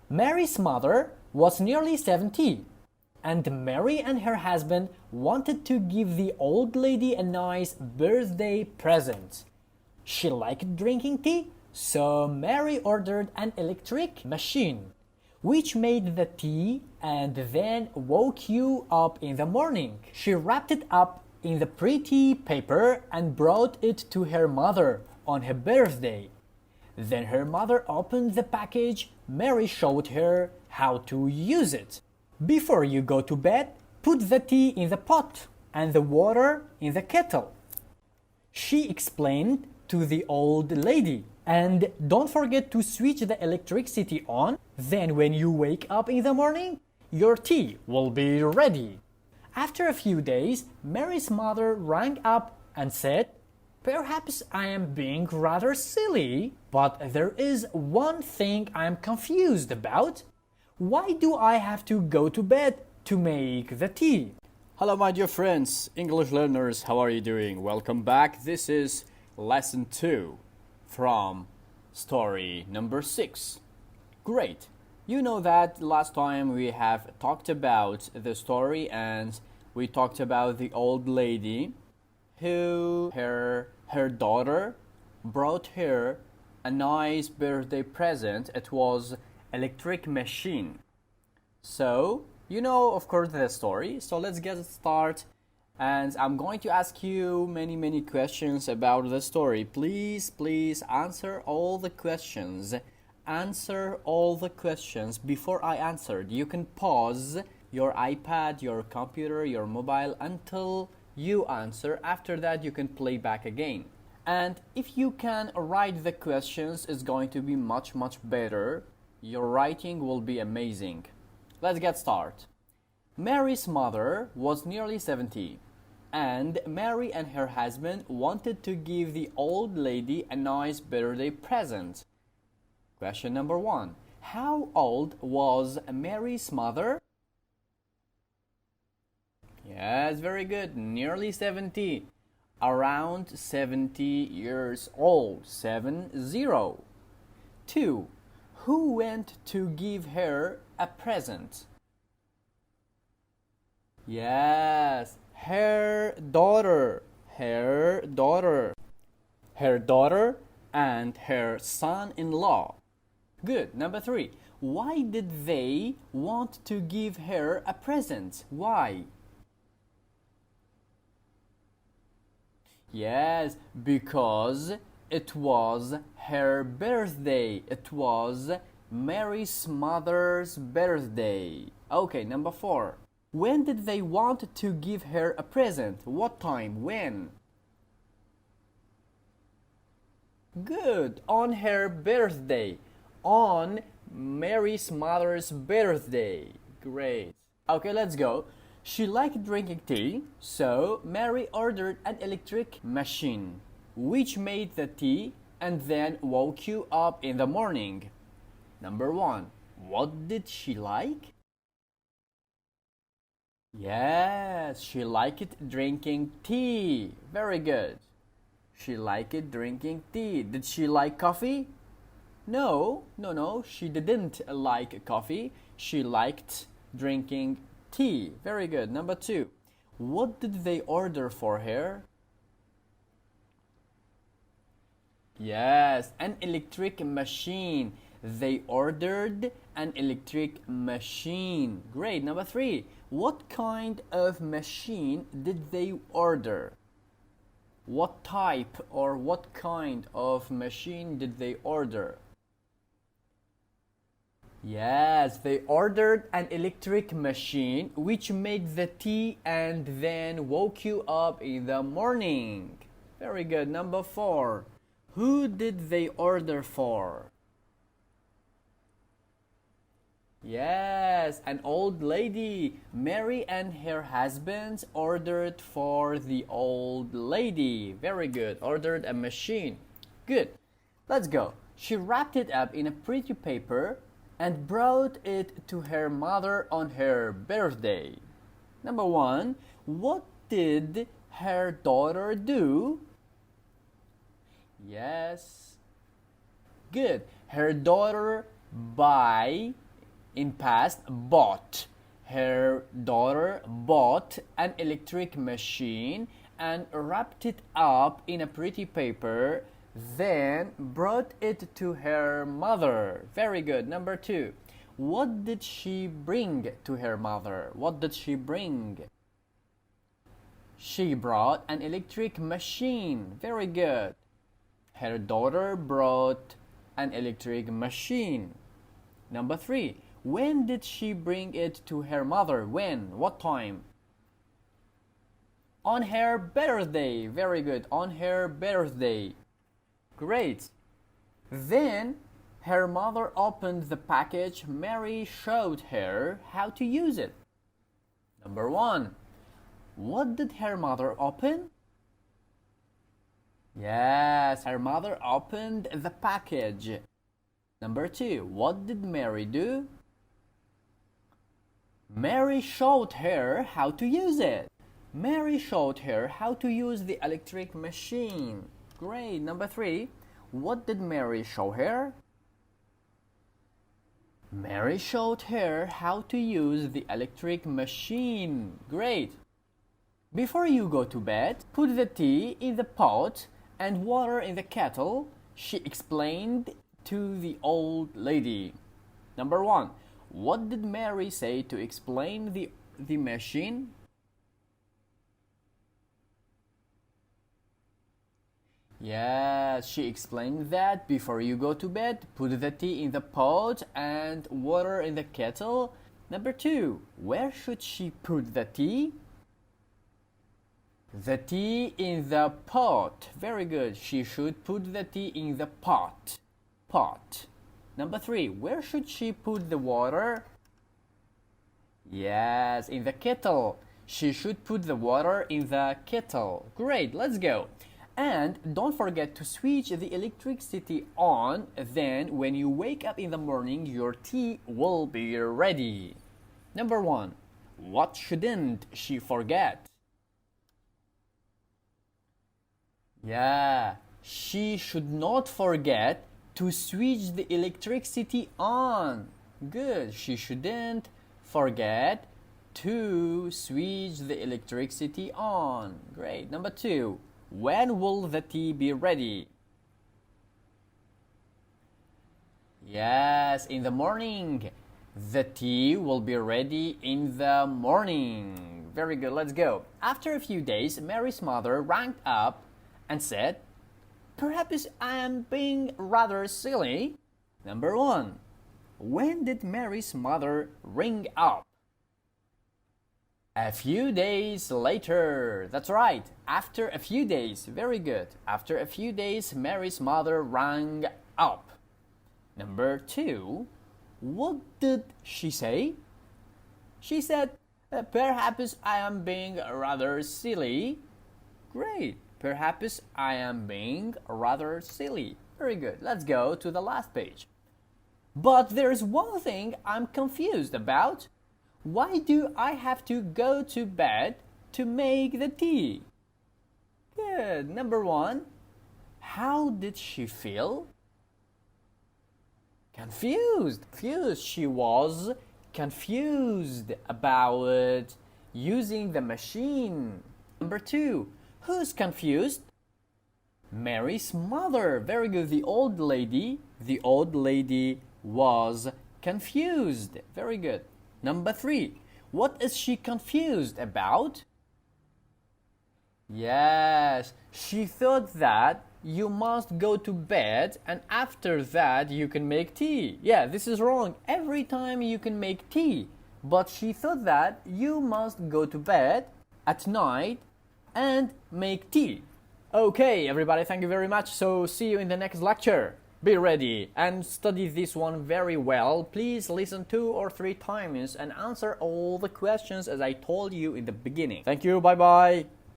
Mary's mother was nearly 70, and Mary and her husband wanted to give the old lady a nice birthday present. She liked drinking tea, so Mary ordered an electric machine, which made the tea and then woke you up in the morning. She wrapped it up in the pretty paper and brought it to her mother on her birthday. Then her mother opened the package. Mary showed her how to use it. Before you go to bed, put the tea in the pot and the water in the kettle. She explained to the old lady. And don't forget to switch the electricity on. Then when you wake up in the morning, your tea will be ready. After a few days, Mary's mother rang up and said, "Perhaps I am being rather silly, but there is one thing I am confused about. Why do I have to go to bed to make the tea?" Hello my dear friends, English learners, how are you doing? Welcome back. This is lesson 2 from story number 6. Great. You know that last time we have talked about the story and we talked about the old lady who her daughter brought her a nice birthday present. It was electric machine. So you know, of course, the story. So let's get started. And I'm going to ask you many questions about the story. Please answer all the questions. Answer all the questions before I answered. You can pause your iPad, your computer, your mobile until you answer. After that, you can play back again. And if you can write the questions, it's going to be much better. Your writing will be amazing. Let's get started. Mary's mother was nearly 70, and Mary and her husband wanted to give the old lady a nice birthday present. Question number 1. How old was Mary's mother? Yes, very good. Nearly 70. Around 70 years old. 70. 2. Who went to give her a present? Yes, her daughter. Her daughter and her son-in-law. Good. Number 3. Why did they want to give her a present? Why? Yes, because it was her birthday. It was Mary's mother's birthday. Okay, number 4. When did they want to give her a present? What time? When? Good. On her birthday. On Mary's mother's birthday. Great. Okay, let's go. She liked drinking tea, so Mary ordered an electric machine, which made the tea and then woke you up in the morning. Number 1. What did she like? Yes, she liked drinking tea. Very good. She liked drinking tea. Did she like coffee? No, she didn't like coffee. She liked drinking tea. Very good. Number 2. What did they order for her? Yes, an electric machine. They ordered an electric machine. Great. Number 3. What kind of machine did they order? What type or what kind of machine did they order? Yes, they ordered an electric machine which made the tea and then woke you up in the morning. Very good. Number 4. Who did they order for? Yes, an old lady. Mary and her husband ordered for the old lady. Very good. Ordered a machine. Good. Let's go. She wrapped it up in a pretty paper and brought it to her mother on her birthday. Number 1. What did her daughter do? Yes. Good. Her daughter buy in past bought. Her daughter bought an electric machine and wrapped it up in a pretty paper, then brought it to her mother. Very good. Number 2. What did she bring to her mother? What did she bring? She brought an electric machine. Very good. Her daughter brought an electric machine. Number 3. When did she bring it to her mother? When? What time? On her birthday. Very good. On her birthday. Great. Then her mother opened the package. Mary showed her how to use it. Number 1. What did her mother open? Yes, her mother opened the package. Number 2. What did Mary do? Mary showed her how to use it. Mary showed her how to use the electric machine. Great. Number 3. What did Mary show her? Mary showed her how to use the electric machine. Great. Before you go to bed, put the tea in the pot and water in the kettle, she explained to the old lady. Number 1. What did Mary say to explain the machine? Yes, she explained that before you go to bed, put the tea in the pot and water in the kettle. Number 2. Where should she put the tea? The tea in the pot. Very good. She should put the tea in the pot. Pot. Number 3. Where should she put the water? Yes, in the kettle. She should put the water in the kettle. Great, let's go. And don't forget to switch the electricity on. Then when you wake up in the morning, your tea will be ready. Number 1. What shouldn't she forget? Yeah, she should not forget to switch the electricity on. Good. She shouldn't forget to switch the electricity on. Great. Number 2. When will the tea be ready? Yes, in the morning. The tea will be ready in the morning. Very good. Let's go. After a few days, Mary's mother rang up and said, "Perhaps I am being rather silly." Number 1. When did Mary's mother ring up? A few days later. That's right. After a few days. Very good. After a few days, Mary's mother rang up. Number 2. What did she say? She said, "Perhaps I am being rather silly." Great. Perhaps I am being rather silly. Very good. Let's go to the last page. But there's one thing I'm confused about. Why do I have to go to bed to make the tea? Good. Number 1. How did she feel? Confused. She was confused about using the machine. Number 2. Who's confused? Mary's mother. Very good. The old lady was confused. Very good. Number 3. What is she confused about? Yes, she thought that you must go to bed and after that you can make tea. Yeah, this is wrong. Every time you can make tea. But she thought that you must go to bed at night and make tea. Okay, everybody, thank you very much. So see you in the next lecture. Be ready and study this one very well. Please listen 2 or 3 times and answer all the questions as I told you in the beginning. Thank you. Bye-bye.